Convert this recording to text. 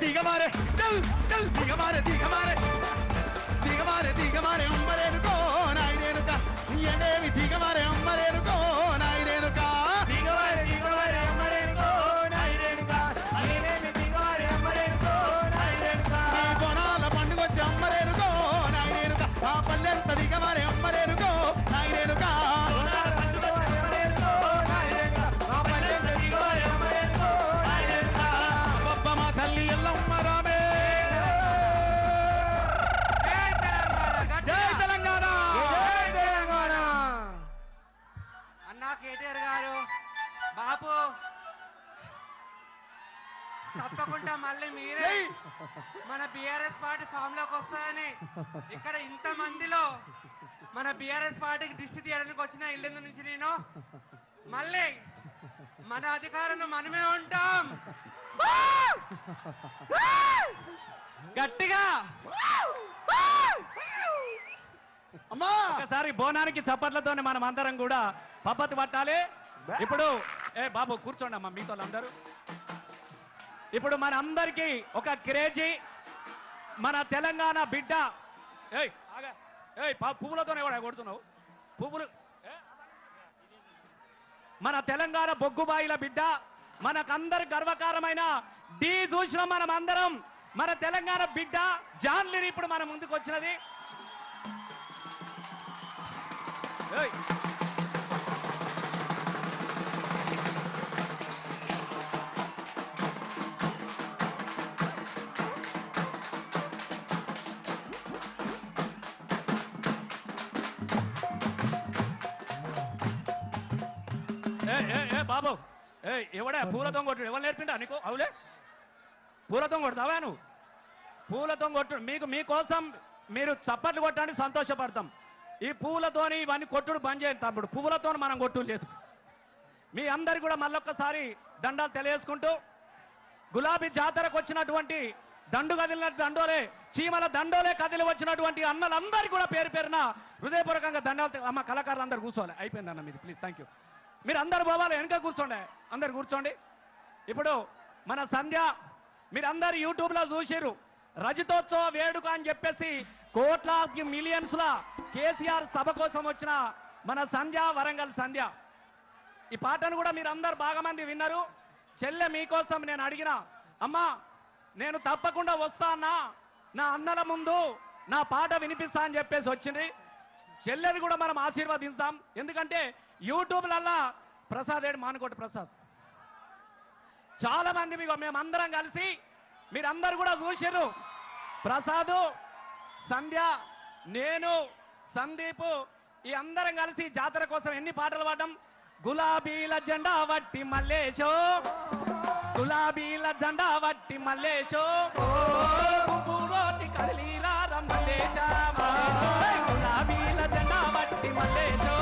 దిగమారే చల్ చల్ దిగమారే దిగమారే దిగమారే దిగమారే అమ్మరేనుకో నాయనేనుక ఎనేవి దిగమారే అమ్మరేనుకో నాయనేనుక దిగమారే దిగమారే అమ్మరేనుకో నాయనేనుక ఎనేవి దిగమారే అమ్మరేనుకో నాయనేనుక ఈ బోనాల పండుగ వచ్చి అమ్మరేనుకో నాయనేనుక ఆ పల్లెంత దిగమారే అమ్మరేనుకో నాయనేనుక బోనాల పండుగ వచ్చి అమ్మరేనుకో నాయనేనుక ఆ పల్లెంత దిగమారే అమ్మరేనుకో నాయనేనుక బొబ్బమ్మ తల్లి ఎల్లమ్మ రామే కేటీఆర్ గారు బాబు తప్పకుండా మళ్ళీ మీరే మన బీఆర్ఎస్ పార్టీ ఫామ్ లోకి వస్తాయని ఇక్కడ ఇంత మందిలో మన బీఆర్ఎస్ పార్టీకి దిష్టి తీయడానికి వచ్చిన ఇల్లు నుంచి నేను మళ్ళీ మన అధికారంలో మనమే ఉంటాం గట్టిగా ఒకసారి బోనానికి చప్పట్లతోనే మనం అందరం కూడా పద్ధతి పట్టాలి. ఇప్పుడు బాబు కూర్చోండి అమ్మా మీతో అందరూ. ఇప్పుడు మన అందరికీ ఒక క్రేజీ మన తెలంగాణ బిడ్డ పువ్వులతోనే కూడా కొడుతున్నావు పువ్వులు మన తెలంగాణ బొగ్గుబాయిల బిడ్డ మనకందరు గర్వకారమైన డి చూసిన మనం అందరం మన తెలంగాణ బిడ్డ జాన్లిని ఇప్పుడు మన ముందుకు వచ్చినది. బాబు ఎవడా పూలతో కొట్టు ఎవరు నేర్పిండా నీకు అవులే పూలతో కొడతావా నువ్వు పూలతో కొట్టు మీకోసం మీరు చప్పట్లు కొట్టడానికి సంతోషపడతాం. ఈ పువ్వులతోని ఇవన్నీ కొట్టుడు బంద్ చేయండి తమ్ముడు పువ్వులతో మనం కొట్టు లేదు. మీ అందరు కూడా మళ్ళొక్కసారి దండాలు తెలియజేసుకుంటూ గులాబీ జాతరకు వచ్చినటువంటి దండు కదిలిన దండోలే చీమల దండోలే కదిలి వచ్చినటువంటి అన్నలందరికీ కూడా పేరు పేరున హృదయపూర్వకంగా దండాలు. అమ్మ కళాకారులు అందరు కూర్చోవాలి అయిపోయింది అన్న మీది ప్లీజ్ థ్యాంక్ యూ. మీరు అందరు పోవాలి వెనక కూర్చోండి అందరు కూర్చోండి. ఇప్పుడు మన సంధ్య మీరందరు యూట్యూబ్లో చూసిరు రజతోత్సవ వేడుక అని చెప్పేసి కోట్లాది మిలియన్స్ల కేసీఆర్ సభ కోసం వచ్చిన మన సంధ్య వరంగల్ సంధ్య. ఈ పాటను కూడా మీరు అందరు బాగా మంది విన్నారు. చెల్లె మీకోసం నేను అడిగిన అమ్మా నేను తప్పకుండా వస్తా అన్నా నా అన్నల ముందు నా పాట వినిపిస్తా అని చెప్పేసి వచ్చింది. చెల్లెని కూడా మనం ఆశీర్వదిస్తాం. ఎందుకంటే యూట్యూబ్లల్లా ప్రసాద్ ఏడు మానుకోటి ప్రసాద్ చాలా మంది మేమందరం కలిసి మీరందరూ కూడా చూసారు. ప్రసాదు సంధ్య నేను సందీప్ ఈ అందరం కలిసి జాతర కోసం ఎన్ని పాటలు పాడడం. గులాబీల జెండా వట్టి మల్లేశో గులాబీల జెండా వట్టి మల్లేశో కదిలీరా మల్లేశ గులాబీల జెండా వట్టి మల్లేశో